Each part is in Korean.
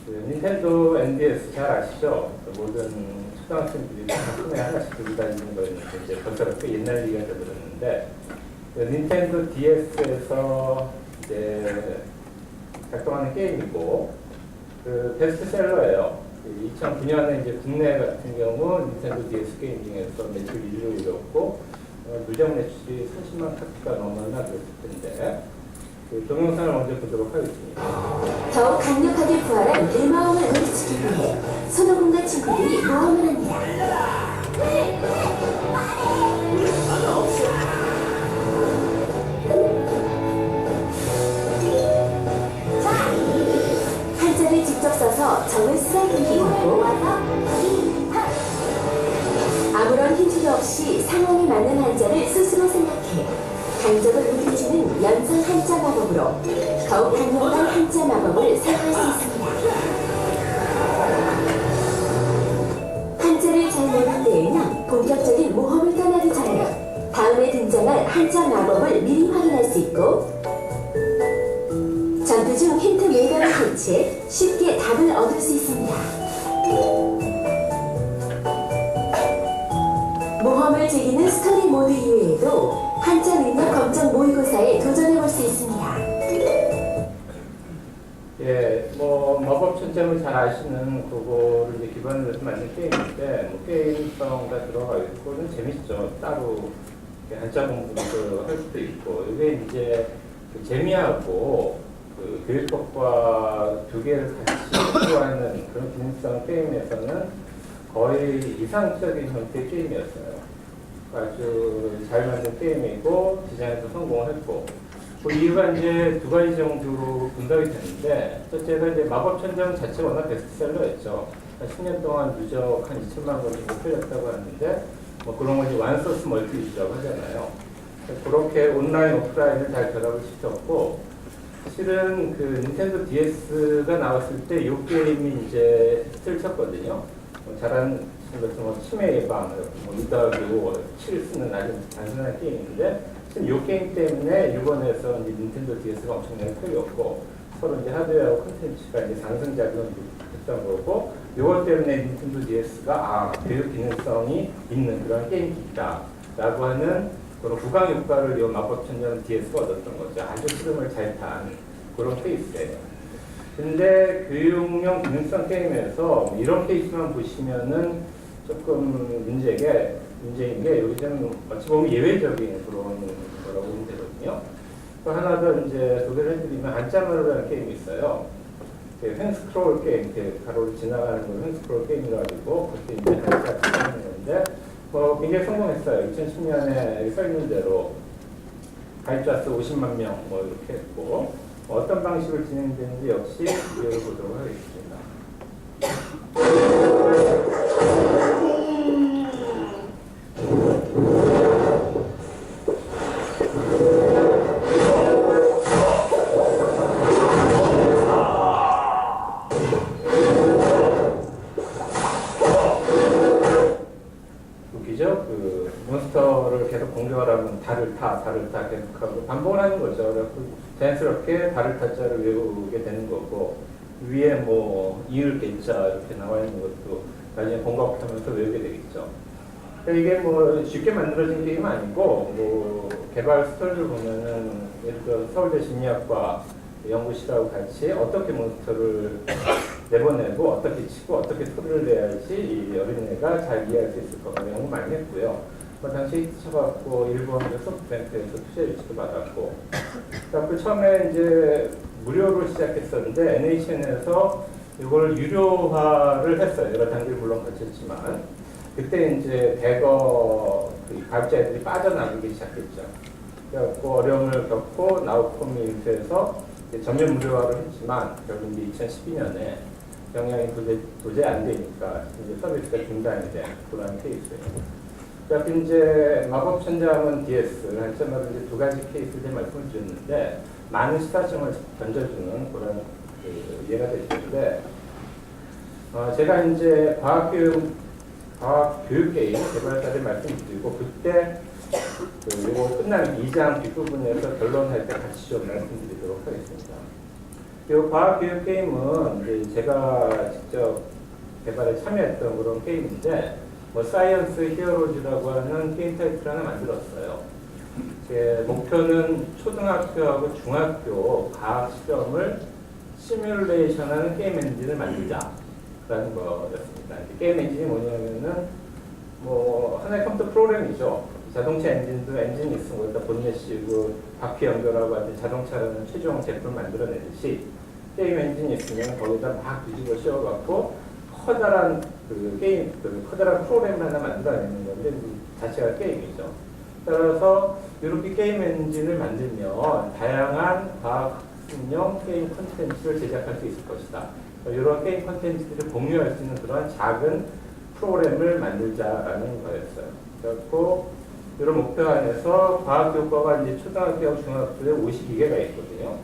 닌텐도 NDS 잘 아시죠? 모든 초등학생들이 다 손에 하나씩 들고 다니는 거였는데 이제 벌써 꽤 옛날 얘기가 되었는데 닌텐도 DS에서 이제 작동하는 게임이고 그 베스트셀러예요. 2009년에 이제 국내 같은 경우 닌텐도 DS 게임 중에서 매출 1위를 이뤘고 누적 매출이 30만 카피가 넘었나 그랬을 텐데 그 동영상을 먼저 보도록 하겠습니다. 더욱 강력하게 부활한 내 마음을 물리치기 위해 손오공과 친구들이 모험을 합니다. 한자를 직접 써서 점을 쓰라기도 하고 아무런 힌트도 없이 상황에 맞는 한자를 스스로 생각해 강적을 우리치는 연상 한자 마법으로 더욱 강력한 한자 마법을 사용할 수 있습니다. 한자를 잘 모르는 데에는 본격적인 모험을 떠나기 전에 다음에 등장할 한자 마법을 미리 확인할 수 있고 전투 중 힌트 외곽을 캐치해 쉽게 답을 얻을 수 있습니다. 모험을 즐기는 스토리 모드 이외에도 한자 능력 검정 모의고사에 도전해볼 수 있습니다. 예, 뭐 마법 천점을 잘 아시는 그거를 이제 기반으로 해서 만든 게임인데 뭐 게임성가 들어가 있고 좀 재밌죠. 따로 한자 공부도 할 수도 있고 이게 이제 그 재미하고 그 교육법과 두 개를 같이 구하는 그런 기능성 게임에서는 거의 이상적인 형태의 게임이었어요. 아주 잘 만든 게임이고 디자인도 성공했고 그 이유가 이제 두 가지 정도로 분석이 되는데 첫째가 이제 마법천장 자체가 워낙 베스트셀러였죠. 한 10년 동안 누적 한 2천만 권 정도 팔렸다고 하는데 뭐 그런 거 이제 완소스 멀티 유저라고 하잖아요. 그렇게 온라인 오프라인을 잘 결합을 시켰고 실은 그 닌텐도 DS가 나왔을 때 이 게임이 이제 히트를 쳤거든요. 잘하는 것은 뭐 치매 예방, 뭐 이더하고 7 쓰는 아주 단순한 게임인데 지금 이 게임 때문에 일본에서 이제 닌텐도 DS가 엄청나게 끌렸고 서로 이제 하드웨어 콘텐츠가 이제 상승작용을 했던 거고 이것 때문에 닌텐도 DS가 교육 기능성이 있는 그런 게임기다라고 하는 그런 구강 효과를 이 마법천년 DS가 얻었던 거죠. 아주 흐름을 잘 탄 그런 케이스예요. 근데 교육용 기능성 게임에서 이런 케이스만 보시면은 조금 문제인 게 여기 좀 어찌 보면 예외적인 그런 거라고 보면 되거든요. 또 하나 더 이제 소개를 해드리면 한자마루라는 게임이 있어요. 횡스크롤 게임, 가로를 지나가는 걸 횡스크롤 게임이라 가지고 그때 이제 한자 게임이었는데 뭐 굉장히 성공했어요. 2010년에 써 있는 대로 가입자 수 50만 명 뭐 이렇게 했고 어떤 방식으로 진행되는지 역시 비교를 보도록 하겠습니다. 웃기죠? 그 몬스터를 계속 공격하라면 달을 타 계속하고 반복을 하는 거죠. 그래서 자연스럽게 달을 타자를 외우게 되는 거고 위에 뭐 이을 개자 이렇게 나와 있는 것도 나중에 공각하면서 외우게 되겠죠. 이게 뭐 쉽게 만들어진 게임은 아니고 뭐 개발 스토리를 보면은 예를 들어 서울대 심리학과 연구실하고 같이 어떻게 몬스터를 내보내고 어떻게 치고 어떻게 소리를 내야지 이 어린애가 잘 이해할 수 있을 거가 연구 많이 했고요. 당시 히트 쳐갖고 일본 소프트뱅크에서 투자 유치도 받았고 그 처음에 이제 무료로 시작했었는데 NHN에서 이걸 유료화를 했어요. 여러 단계를 물론 거쳤지만 그때 이제 대거 가입자들이 빠져나가기 시작했죠. 그래갖고 어려움을 겪고 나우코미 인수해서 전면 무료화를 했지만 결국 이제 2012년에 경영이 도저히 안 되니까 이제 서비스가 중단이 된 그런 케이스예요. 그래서 이제 마법천장은 DS, 한자마로 이제 두 가지 케이스를 말씀을 드렸는데 많은 시사점을 던져주는 그런 예가 될 텐데 제가 이제 과학교육 게임 개발자들 말씀드리고 그때 요거 끝나는 2장 뒷부분에서 결론할 때 같이 좀 말씀드리도록 하겠습니다. 이 과학교육 게임은 이제 제가 직접 개발에 참여했던 그런 게임인데, 뭐 사이언스 히어로즈라고 하는 게임 타이틀 하나 만들었어요. 제 목표는 초등학교하고 중학교 과학 실험을 시뮬레이션하는 게임 엔진을 만들자라는 거였습니다. 게임 엔진이 뭐냐면은 뭐 하나의 컴퓨터 프로그램이죠. 자동차 엔진도 엔진이 있으면 거기다 본넷 씌우고 바퀴 연결하고 하여튼 자동차라는 최종 제품을 만들어내듯이 게임 엔진이 있으면 거기다 막 뒤집어 씌워갖고 커다란 그 게임, 그 커다란 프로그램을 하나 만들어내는 건데 그 자체가 게임이죠. 따라서 이렇게 게임 엔진을 만들면 다양한 과학습용 게임 콘텐츠를 제작할 수 있을 것이다. 이런 게임 콘텐츠들을 공유할 수 있는 그런 작은 프로그램을 만들자라는 거였어요. 그래서 이런 목표 안에서 과학교과가 이제 초등학교, 중학교에 52개가 있거든요.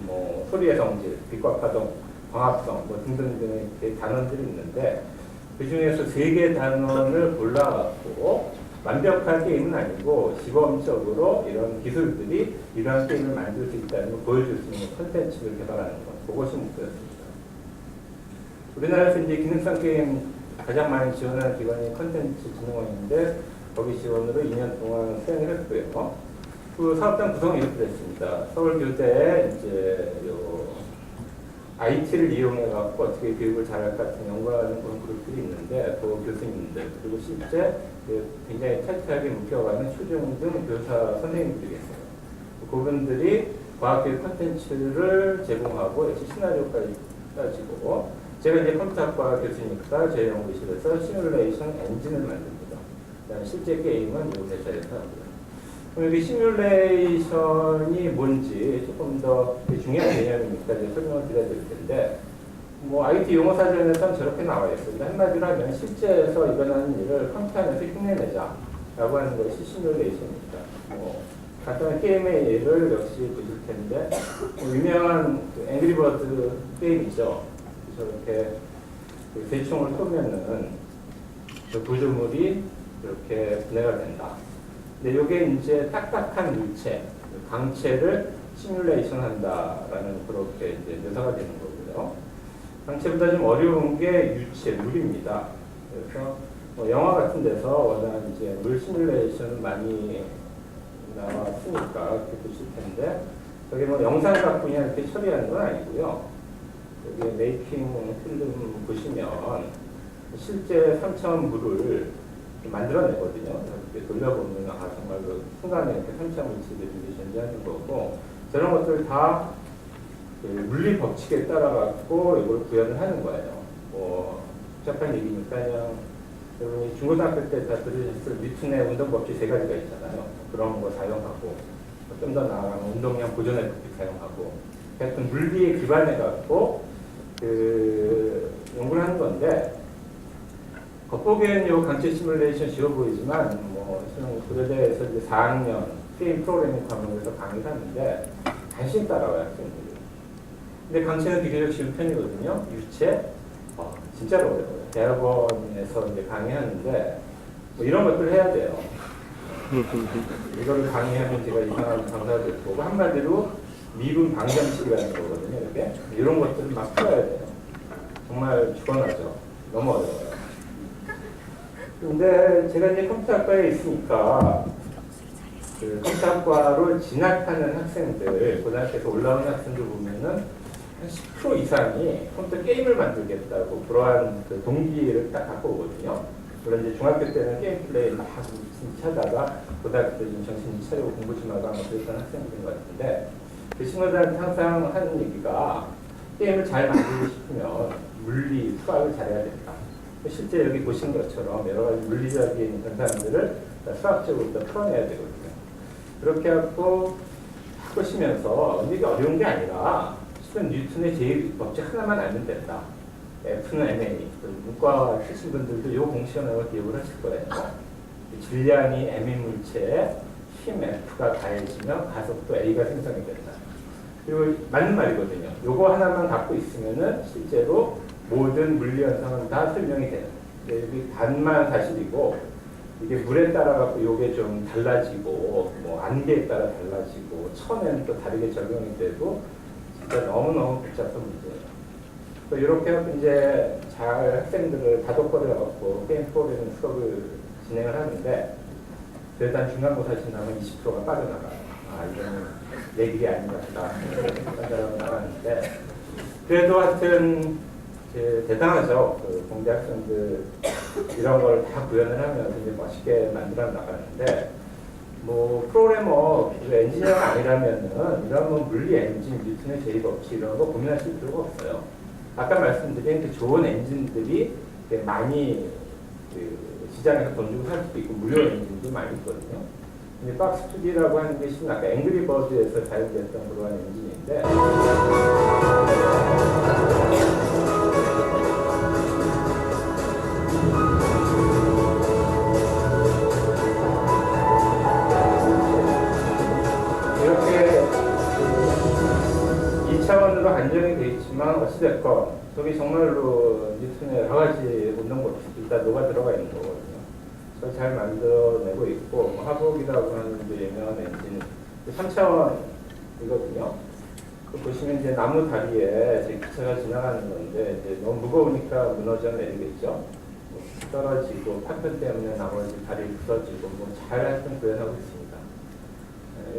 뭐 소리의 성질, 빛과 파동, 광합성 뭐 등등등의 이렇게 단원들이 있는데 그 중에서 3개 단원을 골라갖고 완벽한 게임은 아니고 시범적으로 이런 기술들이 이러한 게임을 만들 수 있다는 걸 보여줄 수 있는 콘텐츠를 개발하는 것. 그것이 목표였습니다. 우리나라에서 이제 기능성 게임 가장 많이 지원하는 기관이 컨텐츠진흥원인데 거기 지원으로 2년 동안 수행을 했고요. 그 사업단 구성이 이렇게 됐습니다. 서울교대에 이제 요 IT를 이용해 갖고 어떻게 교육을 잘할 것 같은 연구하는 그런 그룹들이 있는데 그 교수님들 그리고 실제 굉장히 타이트하게 묶여가는 초중등 교사 선생님들이 계세요. 그분들이 과학교육 콘텐츠를 제공하고 역시 시나리오까지 따지고 제가 이제 컴퓨터학과 교수니까 저희 연구실에서 시뮬레이션 엔진을 만듭니다. 그다음에 실제 게임은 이 회사에서 하고요. 그럼 여기 시뮬레이션이 뭔지 조금 더 중요한 개념이니까 이제 설명을 드려야 될 텐데, 뭐 IT 용어 사전에서는 저렇게 나와 있습니다. 한마디로 하면 실제에서 일어나는 일을 컴퓨터 안에서 흉내내자라고 하는 것이 시뮬레이션입니다. 뭐 간단한 게임의 예를 역시 보실 텐데, 뭐 유명한 그 앵그리버드 게임이죠. 저렇게 그 대충을 쏘면은 그 구조물이 이렇게 분해가 된다. 근데 이게 이제 딱딱한 물체, 강체를 시뮬레이션 한다라는 그렇게 이제 묘사가 되는 거고요. 강체보다 좀 어려운 게 유체, 물입니다. 그래서 뭐 영화 같은 데서 워낙 이제 물 시뮬레이션을 많이 나왔으니까 그렇게 보실 텐데, 저게 뭐 영상 갖고 그냥 이렇게 처리하는 건 아니고요. 여기 메이킹 필름 보시면 실제 3차원 물을 만들어내거든요. 이렇게 돌려보면 아 정말 그 순간에 이렇게 3차원 물질들이 존재하는 거고, 저런 것들 다 물리 법칙에 따라 갖고 이걸 구현을 하는 거예요. 뭐 복잡한 얘기니까 그냥 여러분이 중고등학교 때 다 들으셨을 뉴턴의 운동 법칙 3가지가 있잖아요. 그런 거 사용하고 좀 더 나아가면 운동량 보존의 법칙 사용하고 하여튼 물리에 기반해 갖고 그 연구를 하는 건데, 겉보기에는 요 강체 시뮬레이션 쉬워 보이지만 뭐 저는 고려대에서 이제 4학년 게임 프로그래밍 과목에서 강의를 하는데 간신히 따라와요, 학생들이. 근데 강체는 비교적 쉬운 편이거든요. 유체 진짜로 어려워요. 대학원에서 이제 강의하는데 뭐 이런 것들 해야 돼요. 이거를 강의하면 제가 이상한 강사가 될 거고, 한마디로 미분 방정식이라는 거거든요. 이렇게 이런 것들을 막 풀어야 돼요. 정말 죽어나죠. 너무 어려워요. 근데 제가 이제 컴퓨터학과에 있으니까 그 컴퓨터학과로 진학하는 학생들, 고등학교에서 올라오는 학생들 보면은 한 10% 이상이 컴퓨터 게임을 만들겠다고 그러한 그 동기를 딱 갖고 오거든요. 물론 이제 중학교 때는 게임 플레이 막 하다가 고등학교 때 좀 정신 차리고 공부 좀 하고 그랬던 학생들인 것 같은데, 그 친구들한테 항상 하는 얘기가 게임을 잘 만들고 싶으면 물리, 수학을 잘해야 된다. 실제 여기 보신 것처럼 여러 가지 물리적인 현상들을 수학적으로 풀어내야 되거든요. 그렇게 하고 보시면서 이게 어려운 게 아니라 실은 뉴턴의 제1법칙 하나만 알면 된다. F는 ma. 문과 출신 분들도 이 공식을 기억을 하실 거예요. 질량이 m인 물체에 힘 F가 가해지면 가속도 A가 생성이 된다. 그리고 맞는 말이거든요. 요거 하나만 갖고 있으면은 실제로 모든 물리 현상은 다 설명이 되는. 근데 여기 반만 사실이고, 이게 물에 따라 갖고 요게 좀 달라지고, 뭐 안개에 따라 달라지고, 천에는 또 다르게 적용이 되고, 진짜 너무너무 복잡한 문제예요. 이렇게 이제 잘 학생들을 다독거려 갖고 게임 프로그래밍 수업을 진행을 하는데 그래도 한 중간고사 지나면 20%가 빠져나가요. 아, 이거는 내 길이 아닌 것 같다. 빠져나가고 나가는데 그래도 하여튼 대단하죠. 그 공대 학생들 이런 걸 다 구현을 하면 굉장히 멋있게 만들어 나가는데 뭐 프로그래머 엔지니어가 아니라면은 이런 뭐 물리 엔진, 뉴턴의 제이법칙 이런 거 고민하실 필요가 없어요. 아까 말씀드린 그 좋은 엔진들이 많이 그 시장에서 돈 주고 살 수도 있고 무료 엔진도 많이 있거든요. 근데 박스2D라고 하는 게 실은 아까 앵그리버드에서 사용됐던 그러한 엔진인데 이렇게 2차원으로 안정이 되어 있지만 어찌됐건 저기 정말로 뉴턴의 여러 가지 운동 법칙이 다 녹아 들어가 있는 거거든요. 그걸 잘 만들어내고 있고 뭐 하복이라고 하는 유명한 엔진 3차원이거든요. 그 보시면 이제 나무 다리에 제 기차가 지나가는 건데 이제 너무 무거우니까 무너져 내리겠죠. 뭐 떨어지고 파편 때문에 나머지 다리 부서지고 뭐 잘 하여튼 구현하고 있습니다.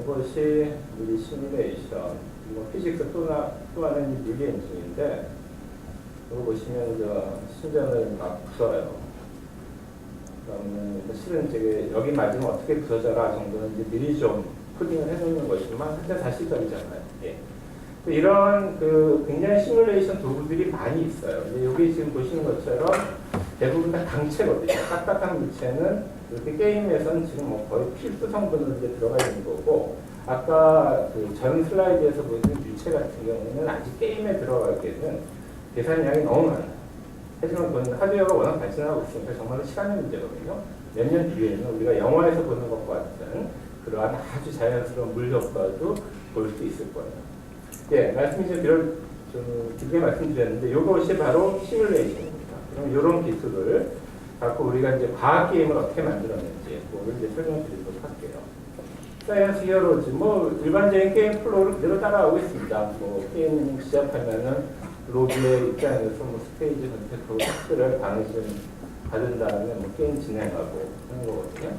이것이 물리 시뮬레이션, 뭐 피직스 또 하는 물리 엔진인데 이거 보시면 저 심장을 막 부숴요. 그러면 실은 저게 여기 맞으면 어떻게 부서져라 정도는 이제 미리 좀 코딩을 해놓는 것이지만 사실 사실적이잖아요. 예. 이런 그 굉장히 시뮬레이션 도구들이 많이 있어요. 근데 여기 지금 보시는 것처럼 대부분 다 강체거든요. 딱딱한 물체는 이렇게 게임에서는 지금 뭐 거의 필수 성분으로 이제 들어가 있는 거고, 아까 그 전 슬라이드에서 보여준 유체 같은 경우는 아직 게임에 들어가기에는 계산량이 너무 많아요. 하지만 그건 하드웨어가 워낙 발전하고 있으니까 정말로 시간의 문제거든요. 몇 년 뒤에는 우리가 영화에서 보는 것과 같은 그러한 아주 자연스러운 물 효과도 볼 수 있을 거예요. 예, 말씀이 좀 길게 말씀드렸는데 이것이 바로 시뮬레이션입니다. 그럼 이런 기술을 갖고 우리가 이제 과학 게임을 어떻게 만들었는지 그거를 이제 설명드리도록 할게요. 사이언스 히어로즈, 뭐 일반적인 게임 플로우를 그대로 따라가고 있습니다. 뭐 게임 시작하면은 로비의 입장에서 뭐 스테이지 선택하고 텍스트를 방심 받은 다음에 뭐 게임 진행하고 하는 거거든요.